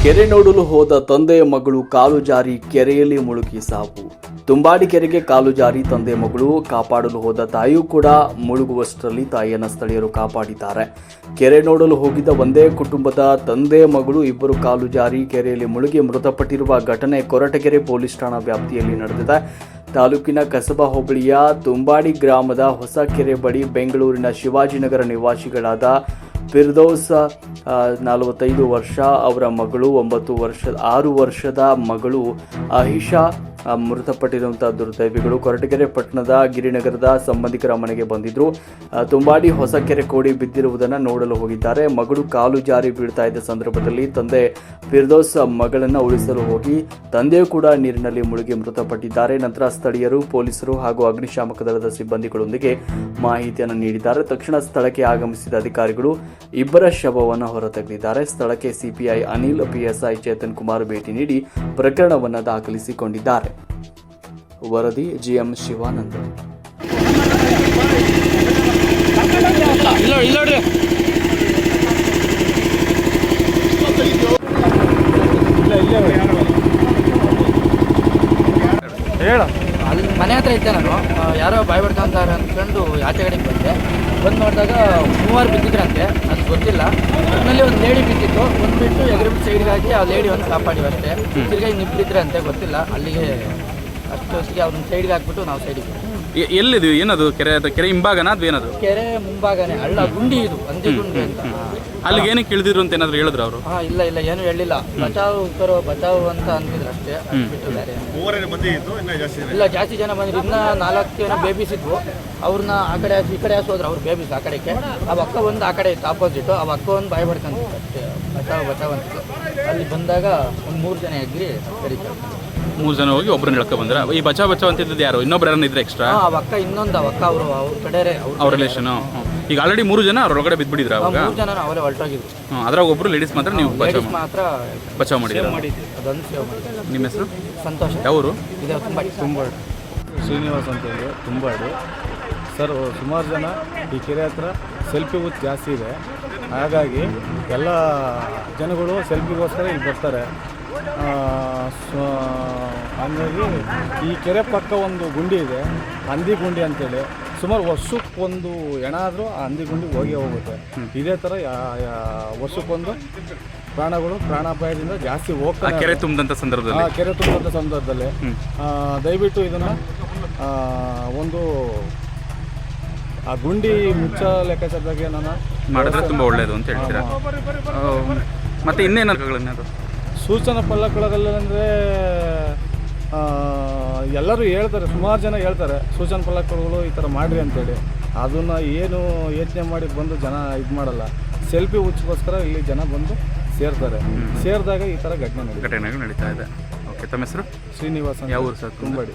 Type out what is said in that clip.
ಕೆರೆ ನೋಡಲು ಹೋದ ತಂದೆಯ ಮಗಳು ಕಾಲು ಜಾರಿ ಕೆರೆಯಲ್ಲಿ ಮುಳುಗಿ ಸಾವು. ತುಂಬಾಡಿ ಕೆರೆಗೆ ಕಾಲು ಜಾರಿ ತಂದೆ ಮಗಳು ಕಾಪಾಡಲು ಹೋದ ತಾಯಿಯೂ ಕೂಡ ಮುಳುಗುವಷ್ಟರಲ್ಲಿ ತಾಯಿಯನ್ನು ಸ್ಥಳೀಯರು ಕಾಪಾಡಿದ್ದಾರೆ. ಕೆರೆ ನೋಡಲು ಹೋಗಿದ್ದ ಒಂದೇ ಕುಟುಂಬದ ತಂದೆ ಮಗಳು ಇಬ್ಬರು ಕಾಲು ಜಾರಿ ಕೆರೆಯಲ್ಲಿ ಮುಳುಗಿ ಮೃತಪಟ್ಟಿರುವ ಘಟನೆ ಕೊರಟಗೆರೆ ಪೊಲೀಸ್ ಠಾಣಾ ವ್ಯಾಪ್ತಿಯಲ್ಲಿ ನಡೆದಿದೆ. ತಾಲೂಕಿನ ಕಸಬಾ ಹೋಬಳಿಯ ತುಂಬಾಡಿ ಗ್ರಾಮದ ಹೊಸಕೆರೆ ಬಳಿ ಬೆಂಗಳೂರಿನ ಶಿವಾಜಿನಗರ ನಿವಾಸಿಗಳಾದ ಫಿರ್ದೌಸ್ 45 ವರ್ಷ, ಅವರ ಮಗಳು 6 ವರ್ಷದ ಮಗಳು ಅಹಿಷಾ ಮೃತಪಟ್ಟಿರುವಂತಹ ದುರ್ದೈವಿಗಳು ಕೊರಟಗೆರೆ ಪಟ್ಟಣದ ಗಿರಿನಗರದ ಸಂಬಂಧಿಕರ ಮನೆಗೆ ಬಂದಿದ್ರು. ತುಂಬಾಡಿ ಹೊಸಕೆರೆ ಕೋಡಿ ಬಿದ್ದಿರುವುದನ್ನು ನೋಡಲು ಹೋಗಿದ್ದಾರೆ. ಮಗಳು ಕಾಲು ಜಾರಿ ಬೀಳ್ತಾ ಇದ್ದ ಸಂದರ್ಭದಲ್ಲಿ ತಂದೆ ಫಿರ್ದೌಸ್ ಮಗಳನ್ನು ಉಳಿಸಲು ಹೋಗಿ ತಂದೆಯೂ ಕೂಡ ನೀರಿನಲ್ಲಿ ಮುಳುಗಿ ಮೃತಪಟ್ಟಿದ್ದಾರೆ. ನಂತರ ಸ್ಥಳೀಯರು, ಪೊಲೀಸರು ಹಾಗೂ ಅಗ್ನಿಶಾಮಕ ದಳದ ಸಿಬ್ಬಂದಿಗಳೊಂದಿಗೆ ಮಾಹಿತಿಯನ್ನು ನೀಡಿದ್ದಾರೆ. ತಕ್ಷಣ ಸ್ಥಳಕ್ಕೆ ಆಗಮಿಸಿದ ಅಧಿಕಾರಿಗಳು ಇಬ್ಬರ ಶವವನ್ನು ಹೊರತೆಗೆದಿದ್ದಾರೆ. ಸ್ಥಳಕ್ಕೆ ಸಿಪಿಐ ಅನಿಲ್, ಪಿಎಸ್ಐ ಚೇತನ್ ಕುಮಾರ್ ಭೇಟಿ ನೀಡಿ ಪ್ರಕರಣವನ್ನು ದಾಖಲಿಸಿಕೊಂಡಿದ್ದಾರೆ. ವರದಿ ಜಿಎಂ ಶಿವಾನಂದ. ಅಲ್ಲಿ ಮನೆ ಹತ್ರ ಇದ್ದೆ ನಾನು. ಯಾರೋ ಬಾಯ್ ಬಿಡ್ಕೊಂತಾರೆ ಅಂದ್ಕೊಂಡು ಆಚೆ ಕಡೆಗೆ ಬಂದು ನೋಡಿದಾಗ 3 ಬಿದ್ದಿದ್ರಂತೆ, ಅದು ಗೊತ್ತಿಲ್ಲ. ಒಟ್ಟಿನಲ್ಲಿ ಒಂದು ಲೇಡಿ ಬಿದ್ದಿತ್ತು, ಬಂದುಬಿಟ್ಟು ಎಗರಿಬಿಟ್ಟು ಸೈಡ್ಗೆ ಹಾಕಿ ಆ ಲೇಡಿ ಒಂದು ಕಾಪಾಡಿವಿ ಅಷ್ಟೇ. ತಿರ್ಗಿ ನಿಬ್ಬಿದ್ರಂತೆ, ಗೊತ್ತಿಲ್ಲ. ಅಲ್ಲಿಗೆ ಅಷ್ಟೊತ್ತಿಗೆ ಅವ್ರನ್ನ ಸೈಡ್ಗೆ ಹಾಕ್ಬಿಟ್ಟು ನಾವು ಸೈಡಿಗೆ. ಎಲ್ಲಿದು? ಏನದು? ಕೆರೆ ಹಿಂಭಾಗನ ಅದು ಏನದು? ಕೆರೆ ಮುಂಭಾಗನೇ, ಹಳ್ಳ ಗುಂಡಿ ಇದು, ಅಂದಿ ಗುಂಡಿ ಅಂತ. ಅಲ್ಲಿಗೆ ಏನಕ್ಕೆ ಇಳಿದಿರು ಅಂತ ಏನಾದ್ರು ಹೇಳಿದ್ರು ಅವರು? ಇಲ್ಲ ಏನು ಹೇಳಿಲ್ಲ. ಬಚಾವ್ ಅಂತ ಅಂತಿದ್ರು ಅಷ್ಟೇ, ಬಿಟ್ಟು ಬೇರೆ ಇಲ್ಲ. ಜಾಸ್ತಿ ಜನ ಬಂದ್ರು, ಇನ್ನ 4 ಜನ ಬೇಬೀಸ್ ಇದ್ವು. ಅವ್ರನ್ನ ಆ ಕಡೆ ಈ ಕಡೆ ಹಾಸೋದ್ರು, ಅವ್ರು ಬೇಬೀಸ್ ಆ ಕಡೆಗೆ. ಆ ಅಕ್ಕ ಒಂದು ಆ ಕಡೆ ಇತ್ತು ಆಪೋಸಿಟ್. ಆ ಅಕ್ಕ ಒಂದು ಬಾಯ್ ಬಡ್ಕೊಂತ ಅಷ್ಟೇ, ಬಚಾವ್ ಅಂತಿತ್ತು. ಅಲ್ಲಿ ಬಂದಾಗ ಒಂದು 3 ಜನ ಎಗ್ರಿ ಕರೀತಾರೆ. 3 ಜನ ಹೋಗಿ ಒಬ್ಬರನ್ನ ಎಳ್ಕೊ ಬಂದ್ರ. ಈ ಬಚಾವ್ ಅಂತಿದ್ದು ಯಾರು? ಇನ್ನೊಬ್ರು ಯಾರನ್ನ ಇದ್ರೆ ಎಕ್ಸ್ಟ್ರಾ? ಅವಕ್ಕ ಇನ್ನೊಂದು ಅವಕ್ಕ ಅವ್ರ ಕಡೆ ಅವ್ರ ರಿಲೇಷನ್. ಈಗ ಆಲ್ರೆಡಿ 3 ಜನ ಅವ್ರ ಒಳಗಡೆ ಬಿದ್ಬಿಟ್ಟಿದ್ರ? ಅವಾಗ 3 ಜನ ಅವರೇ ಹೊರಟೋಗಿದ್ರು. ಅದ್ರಾಗ ಒಬ್ರು ಲೇಡೀಸ್ ಮಾತ್ರ ನೀವು ಮಾತ್ರ ಬಚಾವ್ ಮಾಡಿದ್ರು. ಅದೊಂದು ಸೇವ್ ಮಾಡಿದ್ರು. ನಿಮ್ಮ ಹೆಸರು? ಸಂತೋಷ. ಯಾವರು? ಇದೆ ತುಂಬಾಡಿ. ಶ್ರೀನಿವಾಸ್ ಅಂತ ಹೇಳಿ ತುಂಬಾಡಿ ಸರ್. ಸುಮಾರು ಜನ ಈ ಕೆರೆ ಹತ್ರ ಸೆಲ್ಫಿ ಹುಚ್ಚು ಜಾಸ್ತಿ ಇದೆ. ಹಾಗಾಗಿ ಎಲ್ಲ ಜನಗಳು ಸೆಲ್ಫಿಗೋಸ್ಕರ ಇಲ್ಲಿ ಬರ್ತಾರೆ. ಹಂಗಾಗಿ ಈ ಕೆರೆ ಪಕ್ಕ ಒಂದು ಗುಂಡಿ ಇದೆ, ಹಂದಿ ಗುಂಡಿ ಅಂತೇಳಿ. ಸುಮಾರು ವರ್ಷಕ್ಕೊಂದು ಹೆಣ ಆದರೂ ಆ ಹಂದಿ ಗುಂಡಿಗೆ ಹೋಗುತ್ತೆ. ಇದೇ ಥರ ವರ್ಷಕ್ಕೊಂದು ಪ್ರಾಣಾಪಾಯದಿಂದ ಜಾಸ್ತಿ ಹೋಗ್ತಾರೆ ಕೆರೆ ತುಂಬಿದಂಥ ಸಂದರ್ಭದಲ್ಲಿ. ದಯವಿಟ್ಟು ಇದನ್ನು ಒಂದು ಆ ಗುಂಡಿ ಮುಚ್ಚ ಲೆಕ್ಕಾಚಾರದಾಗೆ ನಾನು ಮಾಡಿದ್ರೆ ತುಂಬ ಒಳ್ಳೆಯದು ಅಂತ ಹೇಳ್ತೀರಾ? ಮತ್ತು ಇನ್ನೇನು ಸೂಚನಾ ಫಲಕಗಳಲ್ಲಂದರೆ ಎಲ್ಲರೂ ಹೇಳ್ತಾರೆ, ಸುಮಾರು ಜನ ಹೇಳ್ತಾರೆ ಸೂಚನಾ ಫಲಕಗಳು ಈ ಥರ ಮಾಡಿರಿ ಅಂತೇಳಿ. ಅದನ್ನು ಏನು ಯೋಚನೆ ಮಾಡಿ ಬಂದು ಜನ ಇದು ಮಾಡಲ್ಲ. ಸೆಲ್ಫಿ ಹುಚ್ಚಗೋಸ್ಕರ ಇಲ್ಲಿ ಜನ ಬಂದು ಸೇರಿದಾಗ ಈ ಥರ ಘಟನೆಗಳು ನಡೀತಾ ಇದೆ. ಓಕೆ, ತಮ್ಮ ಹೆಸರು? ಶ್ರೀನಿವಾಸ್. ಯಾವ ಊರು ಸರ್? ತುಂಬಾಡಿ.